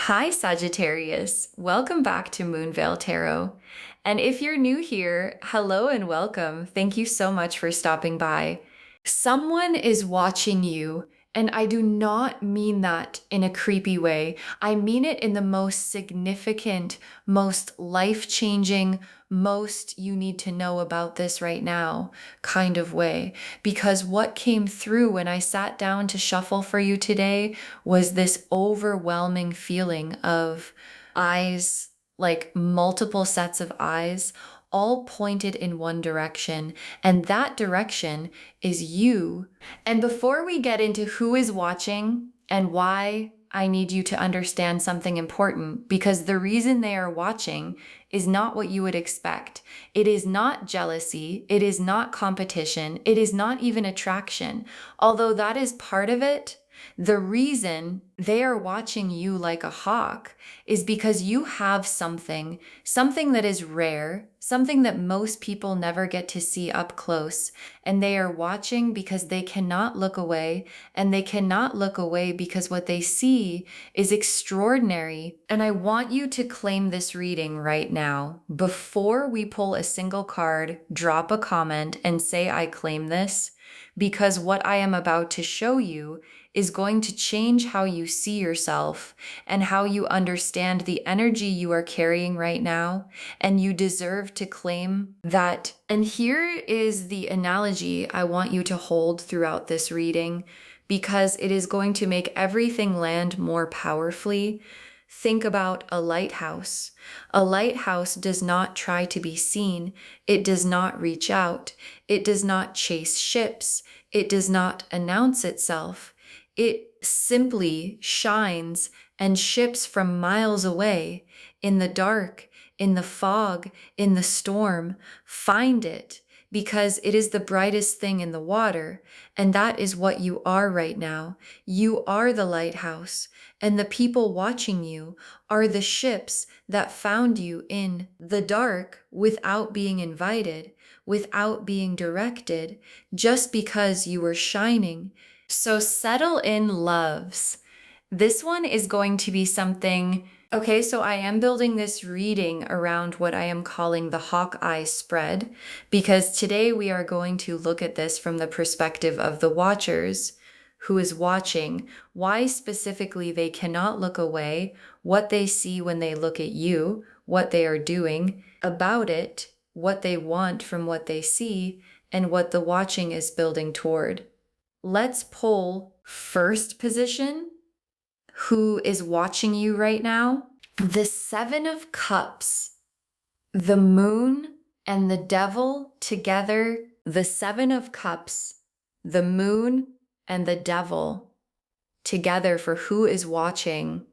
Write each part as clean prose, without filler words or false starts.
Hi, Sagittarius. Welcome back to Moonveil Tarot. And if you're new here, hello and welcome. Thank you so much for stopping by. Someone is watching you, and I do not mean that in a creepy way. I mean it in the most significant, most life-changing, most you need to know about this right now kind of way. Because what came through when I sat down to shuffle for you today was this overwhelming feeling of eyes, like multiple sets of eyes, all pointed in one direction. And that direction is you. And before we get into who is watching and why, I need you to understand something important, because the reason they are watching is not what you would expect. It is not jealousy. It is not competition. It is not even attraction. Although that is part of it, the reason they are watching you like a hawk is because you have something that is rare, something that most people never get to see up close. And they are watching because they cannot look away, and they cannot look away because what they see is extraordinary. And I want you to claim this reading right now. Before we pull a single card, drop a comment and say, I claim this, because what I am about to show you is going to change how you see yourself and how you understand the energy you are carrying right now. And you deserve to claim that. And here is the analogy I want you to hold throughout this reading, because it is going to make everything land more powerfully. Think about a lighthouse. A lighthouse does not try to be seen. It does not reach out. It does not chase ships. It does not announce itself. It simply shines, and ships from miles away, in the dark, in the fog, in the storm, find it because it is the brightest thing in the water. And that is what you are right now. You are the lighthouse, and the people watching you are the ships that found you in the dark without being invited, without being directed, just because you were shining. So settle in, loves. This one is going to be something. Okay, so I am building this reading around what I am calling the Hawkeye spread, because today we are going to look at this from the perspective of the watchers, who is watching, why specifically they cannot look away, what they see when they look at you, what they are doing about it, what they want from what they see, and what the watching is building toward. Let's pull first position. Who is watching you right now? The Seven of Cups, the Moon and the Devil together. The Seven of Cups, the Moon and the Devil together for who is watching.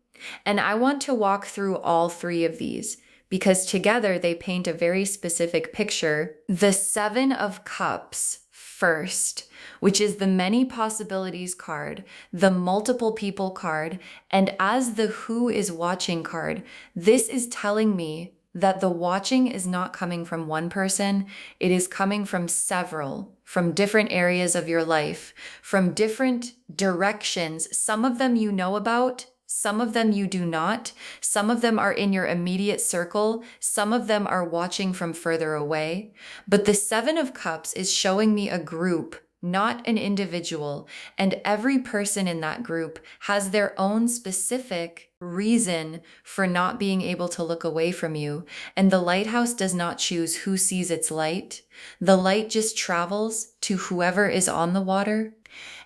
And I want to walk through all three of these because together they paint a very specific picture. The Seven of Cups first, which is the many possibilities card, the multiple people card, and as the who is watching card, this is telling me that the watching is not coming from one person. It is coming from several, from different areas of your life, from different directions. Some of them you know about, some of them you do not. Some of them are in your immediate circle. Some of them are watching from further away. But the Seven of Cups is showing me a group, not an individual. And every person in that group has their own specific reason for not being able to look away from you. And the lighthouse does not choose who sees its light. The light just travels to whoever is on the water.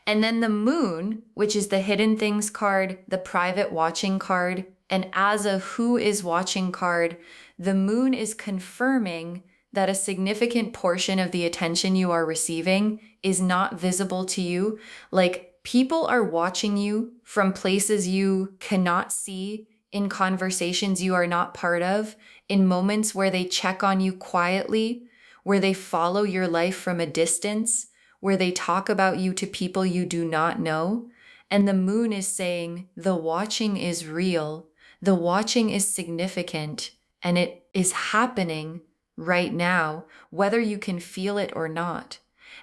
And then the Moon, which is the hidden things card, the private watching card, and as a who is watching card, the Moon is confirming that a significant portion of the attention you are receiving is not visible to you. Like, people are watching you from places you cannot see, in conversations you are not part of, in moments where they check on you quietly, where they follow your life from a distance, where they talk about you to people you do not know. And the Moon is saying the watching is real, the watching is significant, and it is happening right now, whether you can feel it or not.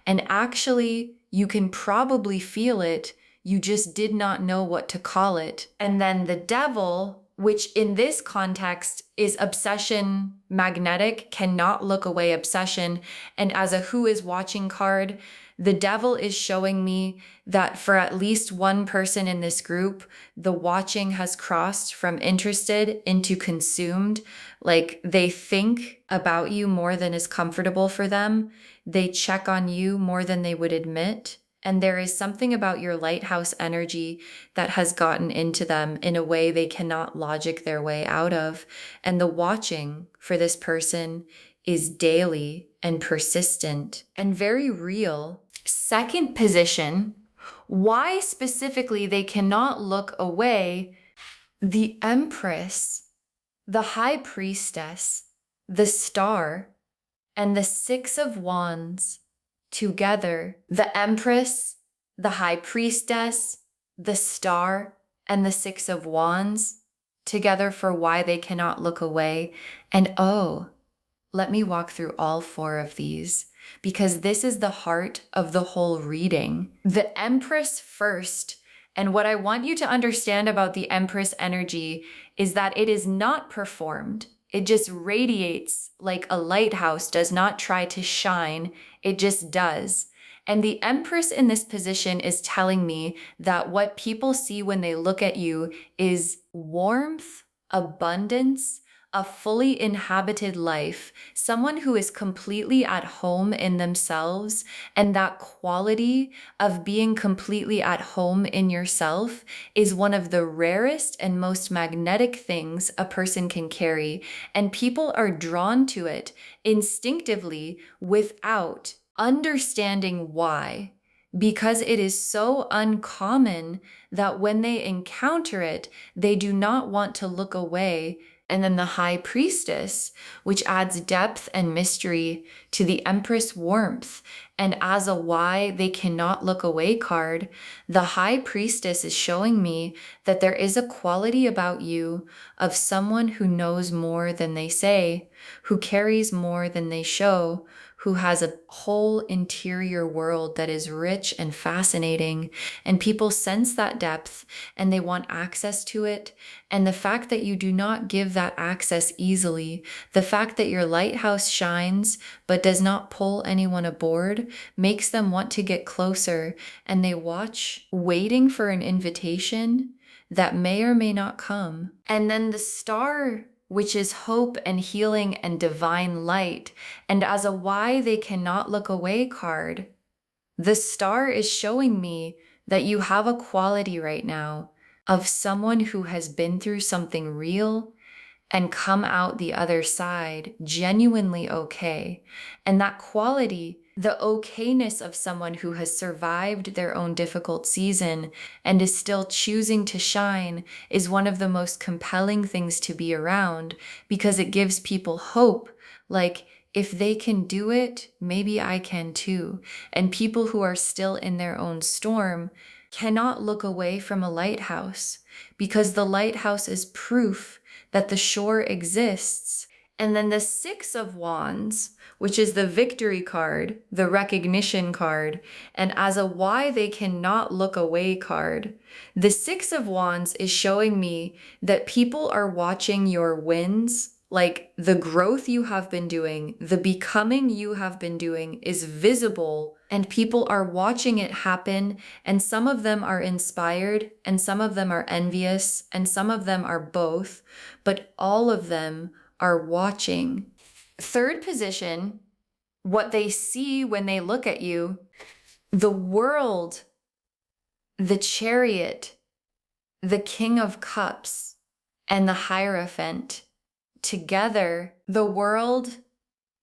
And actually, you can probably feel it, you just did not know what to call it. And then the Devil which in this context is obsession magnetic, cannot look away obsession. And as a who is watching card, the devil is showing me that for at least one person in this group, the watching has crossed from interested into consumed. Like they think about you more than is comfortable for them. They check on you more than they would admit. And there is something about your lighthouse energy that has gotten into them in a way they cannot logic their way out of. And the watching for this person is daily and persistent and very real. Second position, why specifically they cannot look away: the Empress, the High Priestess, the Star, and the Six of Wands together. The Empress, the High Priestess, the Star, and the Six of Wands together for why they cannot look away. And oh, let me walk through all four of these, because this is the heart of the whole reading. The Empress first. And what I want you to understand about the Empress energy is that it is not performed. It just radiates like a lighthouse does not try to shine. It just does. And the Empress in this position is telling me that what people see when they look at you is warmth, abundance, a fully inhabited life, someone who is completely at home in themselves. And that quality of being completely at home in yourself is one of the rarest and most magnetic things a person can carry. And people are drawn to it instinctively without understanding why. Because it is so uncommon that when they encounter it, they do not want to look away. And then the High Priestess, which adds depth and mystery to the Empress warmth. And as a why they cannot look away card, the High Priestess is showing me that there is a quality about you of someone who knows more than they say, who carries more than they show, who has a whole interior world that is rich and fascinating. And people sense that depth and they want access to it. And the fact that you do not give that access easily, the fact that your lighthouse shines but does not pull anyone aboard, makes them want to get closer. And they watch, waiting for an invitation that may or may not come. And then the Star, which is hope and healing and divine light. And as a why they cannot look away card, the Star is showing me that you have a quality right now of someone who has been through something real and come out the other side genuinely okay. And that quality, the okayness of someone who has survived their own difficult season and is still choosing to shine, is one of the most compelling things to be around, because it gives people hope. Like, if they can do it, maybe I can too. And people who are still in their own storm cannot look away from a lighthouse, because the lighthouse is proof that the shore exists. And then the Six of Wands, which is the victory card, the recognition card, and as a why they cannot look away card. The Six of Wands is showing me that people are watching your wins, like the growth you have been doing, the becoming you have been doing is visible, and people are watching it happen. And some of them are inspired, and some of them are envious, and some of them are both, but all of them are watching. Third position, what they see when they look at you: the World, the Chariot, the King of Cups, and the Hierophant. Together, the World,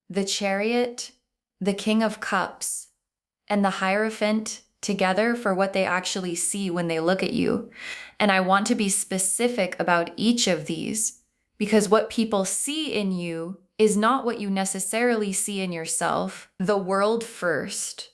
the Chariot, the King of Cups, and the Hierophant together for what they actually see when they look at you. And I want to be specific about each of these, because what people see in you is not what you necessarily see in yourself. The World first.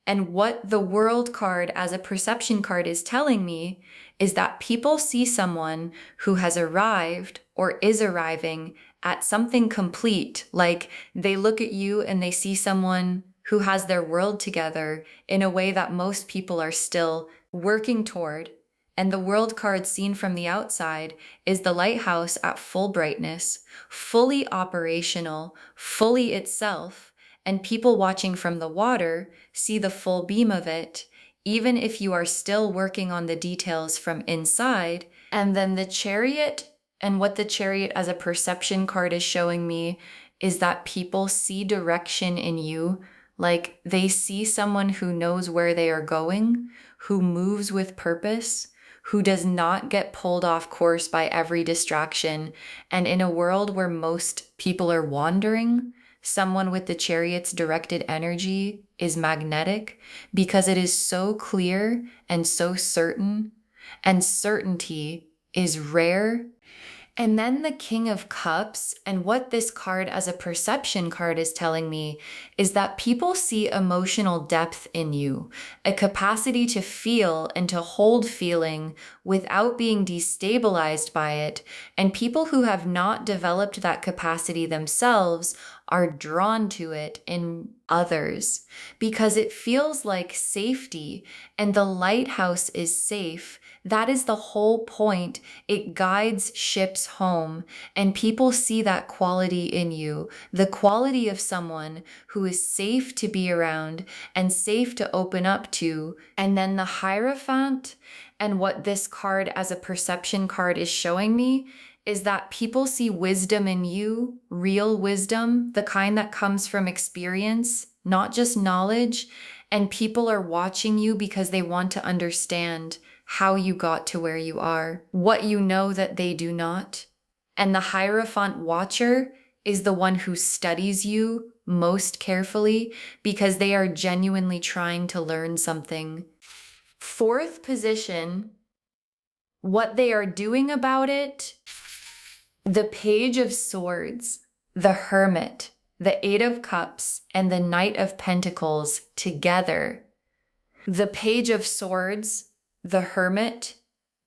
And what the World card as a perception card is telling me is that people see someone who has arrived or is arriving at something complete. Like they look at you and they see someone who has their world together in a way that most people are still working toward. And the world card seen from the outside is the lighthouse at full brightness, fully operational, fully itself. And people watching from the water see the full beam of it, even if you are still working on the details from inside. And then the chariot, and what the chariot as a perception card is showing me is that people see direction in you. Like they see someone who knows where they are going, who moves with purpose, who does not get pulled off course by every distraction. And in a world where most people are wandering, someone with the chariot's directed energy is magnetic because it is so clear and so certain, and certainty is rare. And then the King of Cups, and what this card as a perception card is telling me is that people see emotional depth in you, a capacity to feel and to hold feeling without being destabilized by it. And people who have not developed that capacity themselves are drawn to it in others because it feels like safety, and the lighthouse is safe. That is the whole point. It guides ships home, and people see that quality in you, the quality of someone who is safe to be around and safe to open up to. And then the Hierophant, and what this card as a perception card is showing me is that people see wisdom in you, real wisdom, the kind that comes from experience, not just knowledge. And people are watching you because they want to understand how you got to where you are, what you know that they do not. And the Hierophant Watcher is the one who studies you most carefully because they are genuinely trying to learn something. Fourth position, what they are doing about it, the Page of Swords, the Hermit, the Eight of Cups, and the Knight of Pentacles together. The Page of Swords, the Hermit,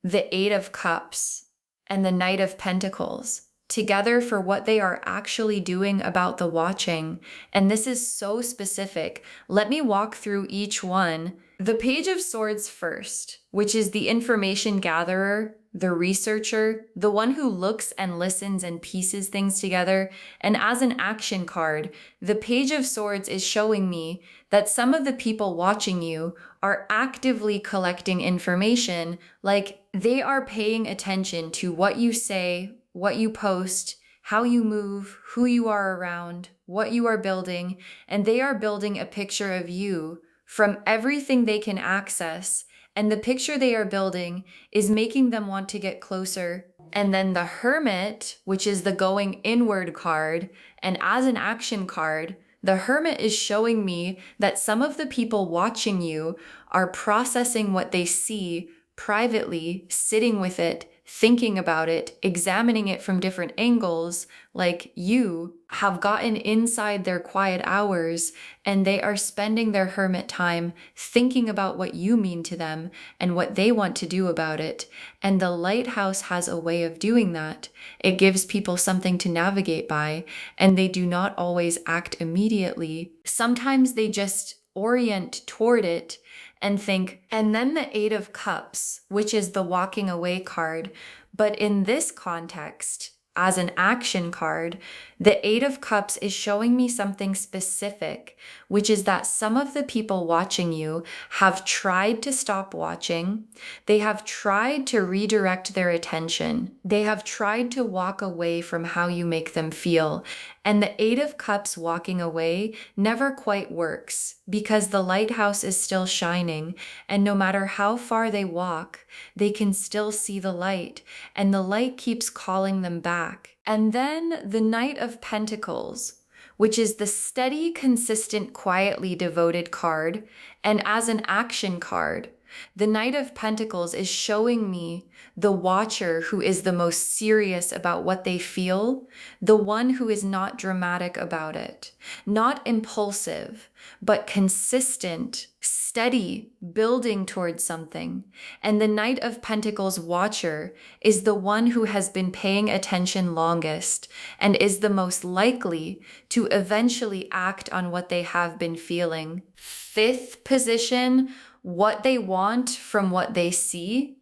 the Eight of Cups, and the Knight of Pentacles together for what they are actually doing about the watching. And this is so specific. Let me walk through each one. The Page of Swords first, which is the information gatherer, the researcher, the one who looks and listens and pieces things together. And as an action card, the Page of Swords is showing me that some of the people watching you are actively collecting information, like they are paying attention to what you say, what you post, how you move, who you are around, what you are building, and they are building a picture of you from everything they can access. And the picture they are building is making them want to get closer. And then the Hermit, which is the going inward card, and as an action card, the Hermit is showing me that some of the people watching you are processing what they see privately, sitting with it, thinking about it, examining it from different angles, like you have gotten inside their quiet hours and they are spending their hermit time thinking about what you mean to them and what they want to do about it. And the lighthouse has a way of doing that. It gives people something to navigate by, and they do not always act immediately. Sometimes they just orient toward it and think. And then the Eight of Cups, which is the walking away card. But in this context, as an action card, the Eight of Cups is showing me something specific, which is that some of the people watching you have tried to stop watching. They have tried to redirect their attention. They have tried to walk away from how you make them feel. And the Eight of Cups walking away never quite works because the lighthouse is still shining. And no matter how far they walk, they can still see the light. And the light keeps calling them back. And then the Knight of Pentacles, which is the steady, consistent, quietly devoted card. And as an action card, the Knight of Pentacles is showing me the watcher who is the most serious about what they feel, the one who is not dramatic about it, not impulsive, but consistent, steady, building towards something. And the Knight of Pentacles watcher is the one who has been paying attention longest and is the most likely to eventually act on what they have been feeling. Fifth position, what they want from what they see.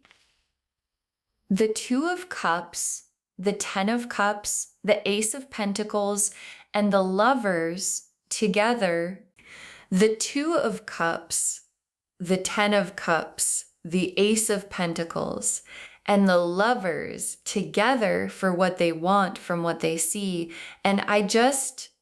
The Two of Cups, the Ten of Cups, the Ace of Pentacles, and the Lovers together. The Two of Cups, the Ten of Cups, the Ace of Pentacles, and the Lovers together for what they want from what they see. And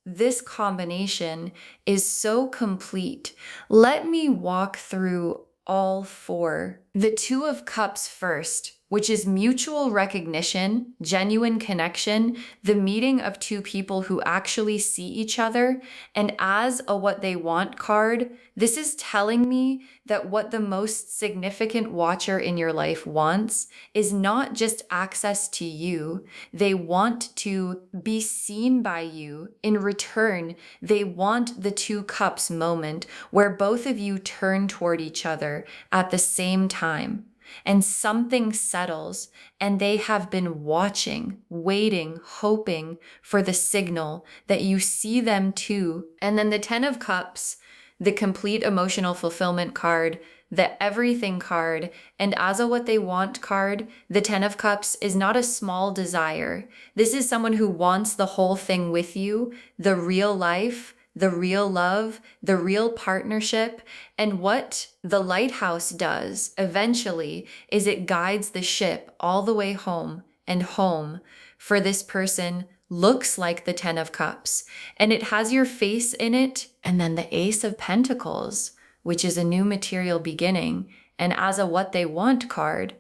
this combination is so complete. Let me walk through all four. The Two of Cups first, which is mutual recognition, genuine connection, the meeting of two people who actually see each other. And as a what they want card, this is telling me that what the most significant watcher in your life wants is not just access to you. They want to be seen by you. In return, they want the Two Cups moment where both of you turn toward each other at the same time. And something settles, and they have been watching, waiting, hoping for the signal that you see them too. And then the Ten of Cups, the complete emotional fulfillment card, the everything card, and as a what they want card, the Ten of Cups is not a small desire. This is someone who wants the whole thing with you, the real life, the real love, the real partnership. And what the lighthouse does eventually is it guides the ship all the way home, and home for this person looks like the Ten of Cups, and it has your face in it. And then the Ace of Pentacles, which is a new material beginning. And as a what they want card,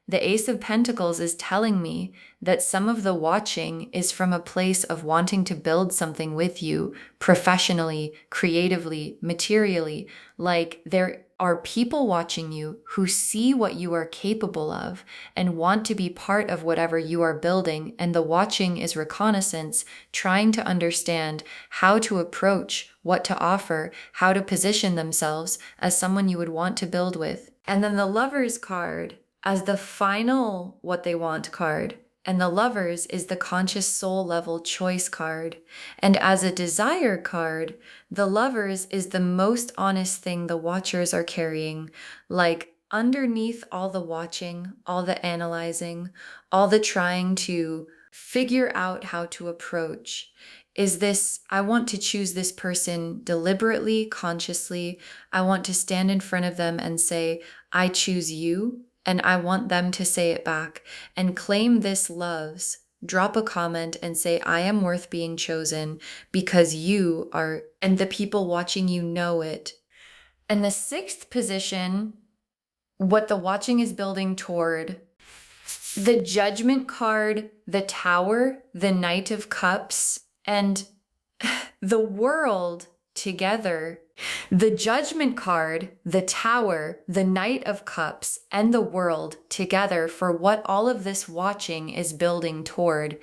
the Ace of Pentacles is telling me that some of the watching is from a place of wanting to build something with you professionally, creatively, materially. Like there are people watching you who see what you are capable of and want to be part of whatever you are building. And the watching is reconnaissance, trying to understand how to approach, what to offer, how to position themselves as someone you would want to build with. And then the Lovers card as the final what they want card, and the Lovers is the conscious soul level choice card. And as a desire card, the Lovers is the most honest thing the watchers are carrying. Like underneath all the watching, all the analyzing, all the trying to figure out how to approach, is this, I want to choose this person deliberately, consciously. I want to stand in front of them and say, I choose you. And I want them to say it back and claim this loves. Drop a comment and say, I am worth being chosen because you are, and the people watching you know it. And the sixth position, what the watching is building toward, the Judgment card, the Tower, the Knight of Cups, and the World together. The Judgment card, the Tower, the Knight of Cups, and the World together for what all of this watching is building toward.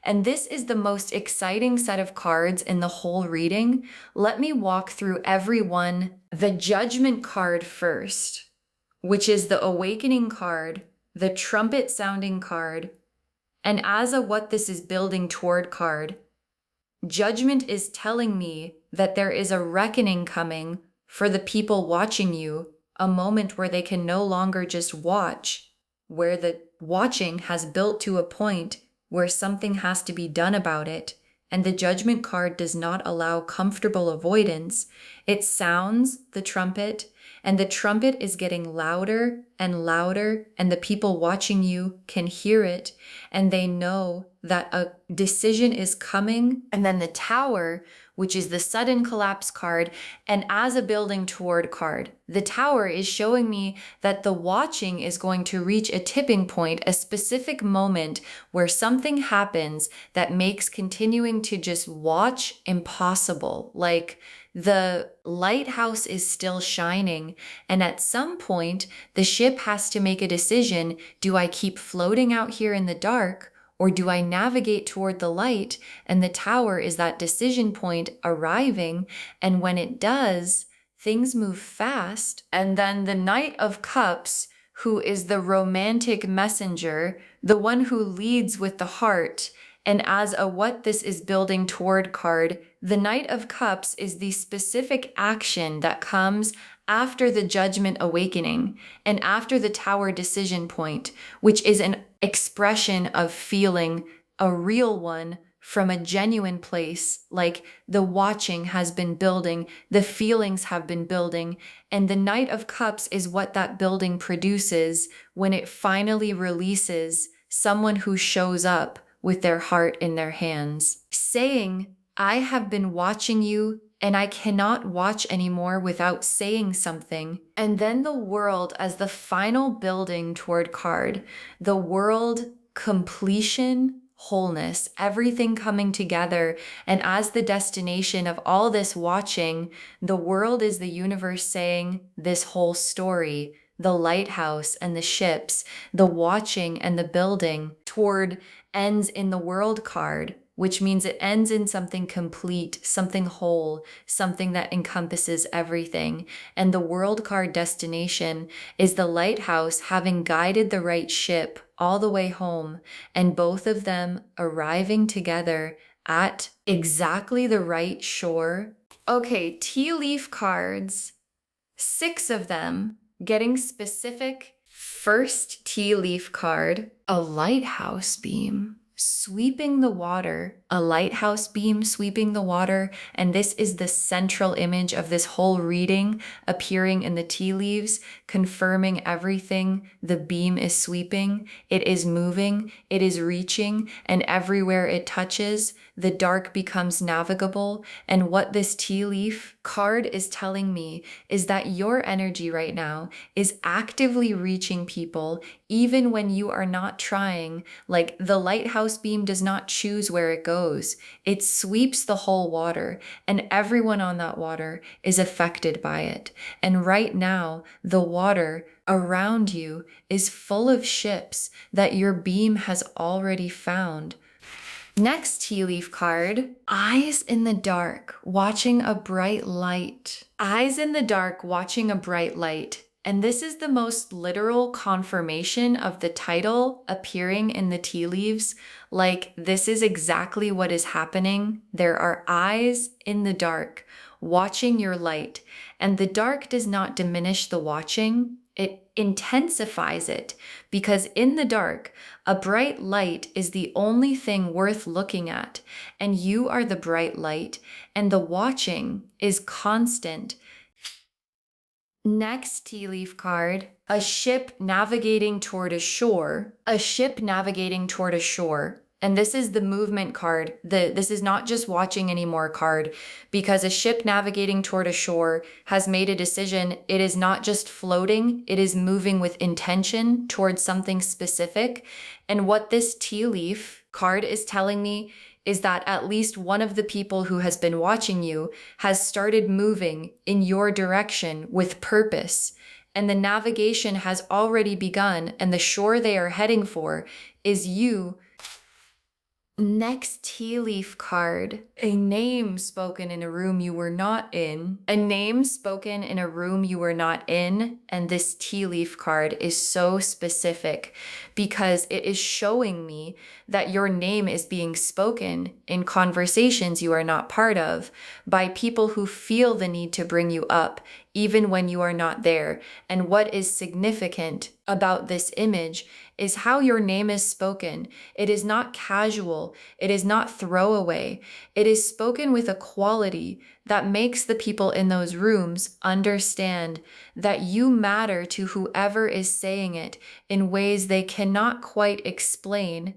And this is the most exciting set of cards in the whole reading. Let me walk through every one. The Judgment card first, which is the Awakening card, the Trumpet sounding card, and as a what this is building toward card. Judgment is telling me that there is a reckoning coming for the people watching you, a moment where they can no longer just watch, where the watching has built to a point where something has to be done about it. And the Judgment card does not allow comfortable avoidance. It sounds the trumpet, and the trumpet is getting louder and louder, and the people watching you can hear it, and they know that a decision is coming. And then the Tower, which is the sudden collapse card, and as a building toward card, the Tower is showing me that the watching is going to reach a tipping point, a specific moment where something happens that makes continuing to just watch impossible. Like the lighthouse is still shining, and at some point, the ship has to make a decision. Do I keep floating out here in the dark, or do I navigate toward the light? And the Tower is that decision point arriving, and when it does, things move fast. And then the Knight of Cups, who is the romantic messenger, the one who leads with the heart, and as a what this is building toward card, the Knight of Cups is the specific action that comes after the judgment awakening and after the tower decision point, which is an expression of feeling a real one from a genuine place, like the watching has been building, the feelings have been building, and the Knight of Cups is what that building produces when it finally releases someone who shows up with their heart in their hands, saying, I have been watching you and I cannot watch anymore without saying something. And then the world as the final building toward card, the world, completion, wholeness, everything coming together. And as the destination of all this watching, the world is the universe saying this whole story, the lighthouse and the ships, the watching and the building toward ends in the world card, which means it ends in something complete, something whole, something that encompasses everything. And the world card destination is the lighthouse having guided the right ship all the way home, and both of them arriving together at exactly the right shore. Okay, tea leaf cards, 6 of them, getting specific. First tea leaf card, a lighthouse beam sweeping the water, a lighthouse beam sweeping the water. And this is the central image of this whole reading appearing in the tea leaves, confirming everything. The beam is sweeping, it is moving, it is reaching, and everywhere it touches, the dark becomes navigable. And what this tea leaf card is telling me is that your energy right now is actively reaching people, even when you are not trying. Like the lighthouse beam does not choose where it goes. It sweeps the whole water, and everyone on that water is affected by it. And right now, the water around you is full of ships that your beam has already found. Next tea leaf card, eyes in the dark, watching a bright light. Eyes in the dark, watching a bright light. And this is the most literal confirmation of the title appearing in the tea leaves. Like, this is exactly what is happening. There are eyes in the dark, watching your light. And the dark does not diminish the watching. It intensifies it, because in the dark, a bright light is the only thing worth looking at, and you are the bright light, and the watching is constant. Next tea leaf card, a ship navigating toward a shore, a ship navigating toward a shore. And this is the movement card. This is not just watching anymore card, because a ship navigating toward a shore has made a decision. It is not just floating, it is moving with intention towards something specific. And what this tea leaf card is telling me is that at least one of the people who has been watching you has started moving in your direction with purpose. And the navigation has already begun, and the shore they are heading for is you. Next tea leaf card, a name spoken in a room you were not in. A name spoken in a room you were not in. And this tea leaf card is so specific because it is showing me that your name is being spoken in conversations you are not part of by people who feel the need to bring you up even when you are not there. And what is significant about this image is how your name is spoken. It is not casual. It is not throwaway. It is spoken with a quality that makes the people in those rooms understand that you matter to whoever is saying it in ways they cannot quite explain.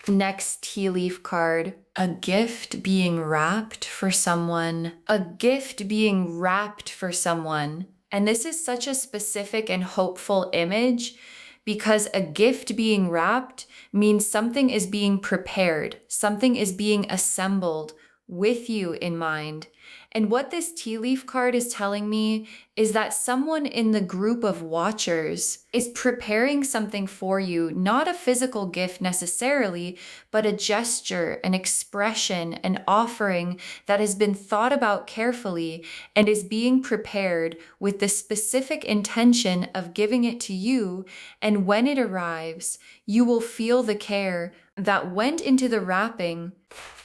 Next tea leaf card, a gift being wrapped for someone. A gift being wrapped for someone. And this is such a specific and hopeful image, because a gift being wrapped means something is being prepared, something is being assembled with you in mind. And what this tea leaf card is telling me is that someone in the group of watchers is preparing something for you, not a physical gift necessarily, but a gesture, an expression, an offering that has been thought about carefully and is being prepared with the specific intention of giving it to you. And when it arrives, you will feel the care that went into the wrapping.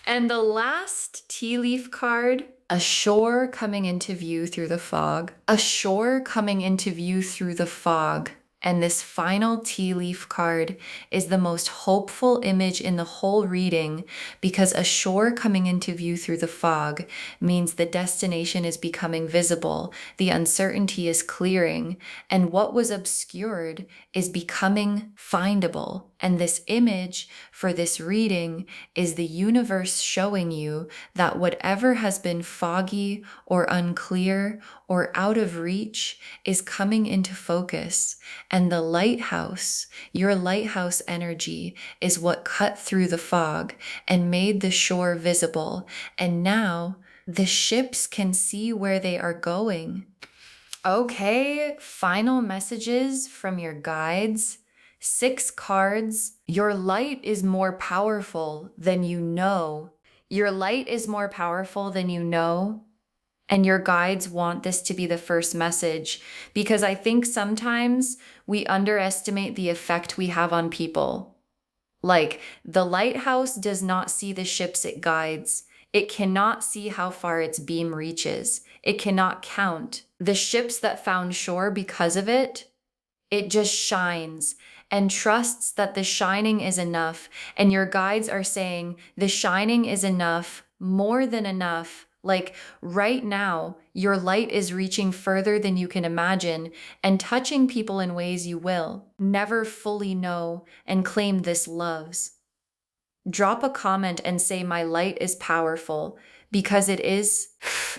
And the last tea leaf card, A shore coming into view through the fog. A shore coming into view through the fog. And this final tea leaf card is the most hopeful image in the whole reading because a shore coming into view through the fog means the destination is becoming visible, the uncertainty is clearing, and what was obscured is becoming findable. And this image for this reading is the universe showing you that whatever has been foggy or unclear or out of reach is coming into focus. And the lighthouse, your lighthouse energy, is what cut through the fog and made the shore visible. And now the ships can see where they are going. Okay, final messages from your guides. 6 cards. Your light is more powerful than you know. Your light is more powerful than you know. And your guides want this to be the first message because I think sometimes we underestimate the effect we have on people. Like, the lighthouse does not see the ships it guides. It cannot see how far its beam reaches. It cannot count the ships that found shore because of it. It just shines and trusts that the shining is enough. And your guides are saying the shining is enough, more than enough. Like right now, your light is reaching further than you can imagine and touching people in ways you will never fully know and claim this loves. Drop a comment and say, my light is powerful, because it is.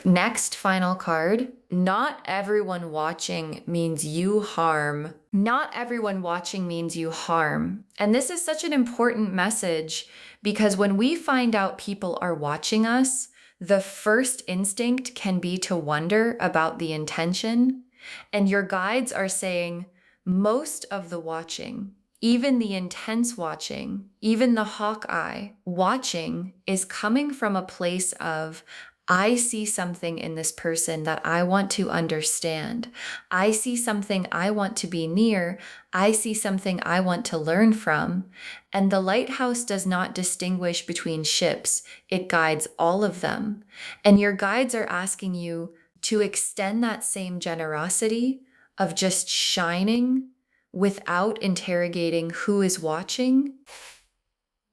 Next, final card. Not everyone watching means you harm. Not everyone watching means you harm. And this is such an important message because when we find out people are watching us, the first instinct can be to wonder about the intention. And your guides are saying most of the watching, even the intense watching, even the hawk eye watching, is coming from a place of, I see something in this person that I want to understand. I see something I want to be near. I see something I want to learn from. And the lighthouse does not distinguish between ships. It guides all of them. And your guides are asking you to extend that same generosity of just shining without interrogating who is watching.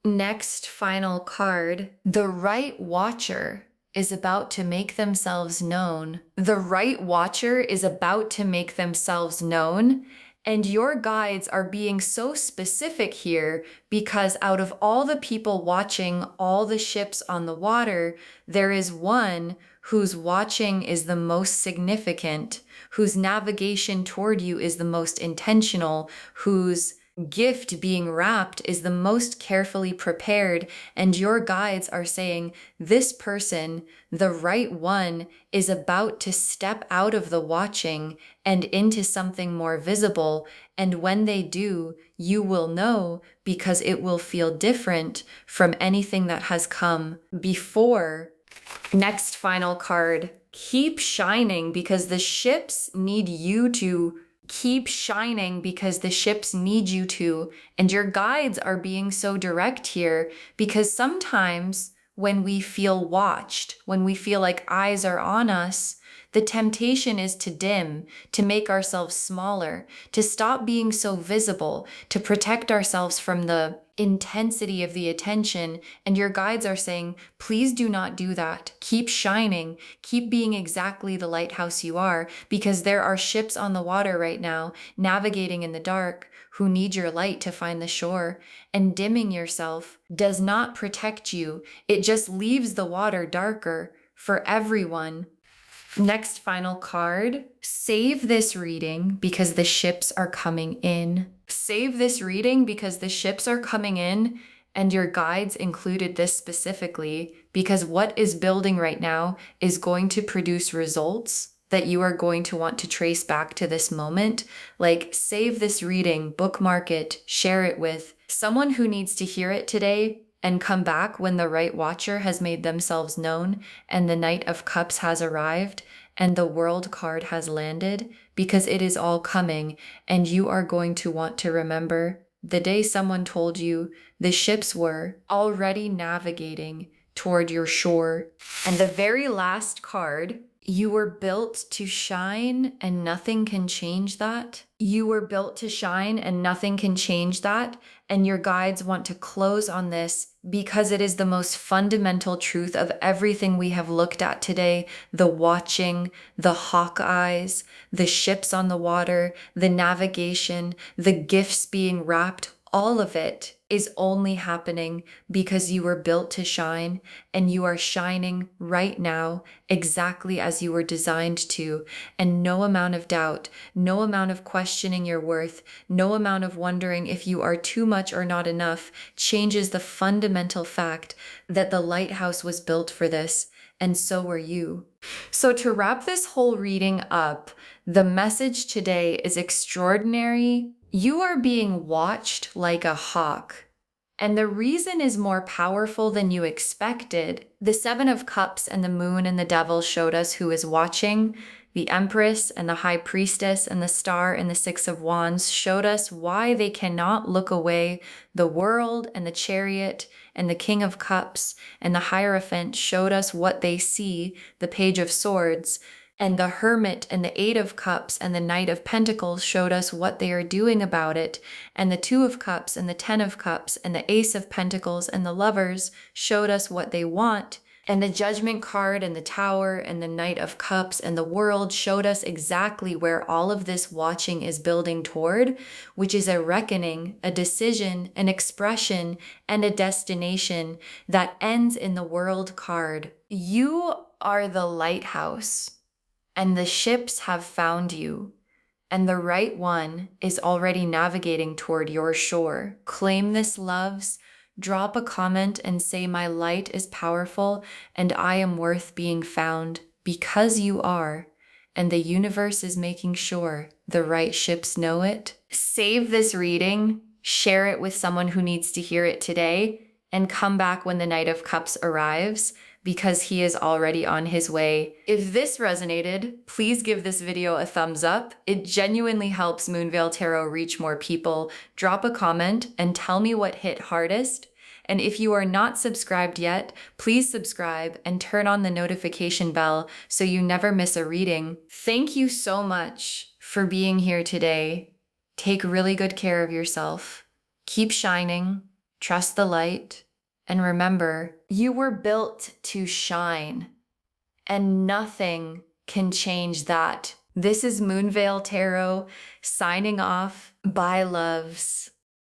Next, final card. The right watcher is about to make themselves known. The right watcher is about to make themselves known. And your guides are being so specific here because out of all the people watching all the ships on the water, there is one whose watching is the most significant, whose navigation toward you is the most intentional, whose gift being wrapped is the most carefully prepared. And your guides are saying this person, the right one, is about to step out of the watching and into something more visible. And when they do, you will know because it will feel different from anything that has come before. Next, final card. Keep shining because the ships need you to keep shining because the ships need you to. And your guides are being so direct here because sometimes when we feel watched, when we feel like eyes are on us, the temptation is to dim, to make ourselves smaller, to stop being so visible, to protect ourselves from the intensity of the attention. And your guides are saying, please do not do that. Keep shining. Keep being exactly the lighthouse you are, because there are ships on the water right now, navigating in the dark, who need your light to find the shore. And dimming yourself does not protect you. It just leaves the water darker for everyone. Next, final card. Save this reading because the ships are coming in. Save this reading because the ships are coming in, and your guides included this specifically because what is building right now is going to produce results that you are going to want to trace back to this moment. Like, save this reading, bookmark it, share it with someone who needs to hear it today, and come back when the right watcher has made themselves known and the Knight of Cups has arrived and the World card has landed, because it is all coming. And you are going to want to remember the day someone told you the ships were already navigating toward your shore. And the very last card, you were built to shine and nothing can change that. You were built to shine and nothing can change that. And your guides want to close on this because it is the most fundamental truth of everything we have looked at today. The watching, the hawk eyes, the ships on the water, the navigation, the gifts being wrapped, all of it is only happening because you were built to shine, and you are shining right now exactly as you were designed to. And no amount of doubt, no amount of questioning your worth, no amount of wondering if you are too much or not enough changes the fundamental fact that the lighthouse was built for this, and so were you. So to wrap this whole reading up, the message today is extraordinary. You are being watched like a hawk. And the reason is more powerful than you expected. The Seven of Cups and the Moon and the Devil showed us who is watching. The Empress and the High Priestess and the Star and the Six of Wands showed us why they cannot look away. The World and the Chariot and the King of Cups and the Hierophant showed us what they see, the Page of Swords. And the Hermit and the Eight of Cups and the Knight of Pentacles showed us what they are doing about it. And the Two of Cups and the Ten of Cups and the Ace of Pentacles and the Lovers showed us what they want. And the Judgment card and the Tower and the Knight of Cups and the World showed us exactly where all of this watching is building toward, which is a reckoning, a decision, an expression, and a destination that ends in the World card. You are the lighthouse. And the ships have found you, and the right one is already navigating toward your shore. Claim this, loves. Drop a comment and say, my light is powerful and I am worth being found, because you are. And the universe is making sure the right ships know it. Save this reading, share it with someone who needs to hear it today, and come back when the Knight of Cups arrives, because he is already on his way. If this resonated, please give this video a thumbs up. It genuinely helps Moonveil Tarot reach more people. Drop a comment and tell me what hit hardest. And if you are not subscribed yet, please subscribe and turn on the notification bell so you never miss a reading. Thank you so much for being here today. Take really good care of yourself. Keep shining, trust the light, and remember, you were built to shine, and nothing can change that. This is Moonveil Tarot signing off. Bye, loves.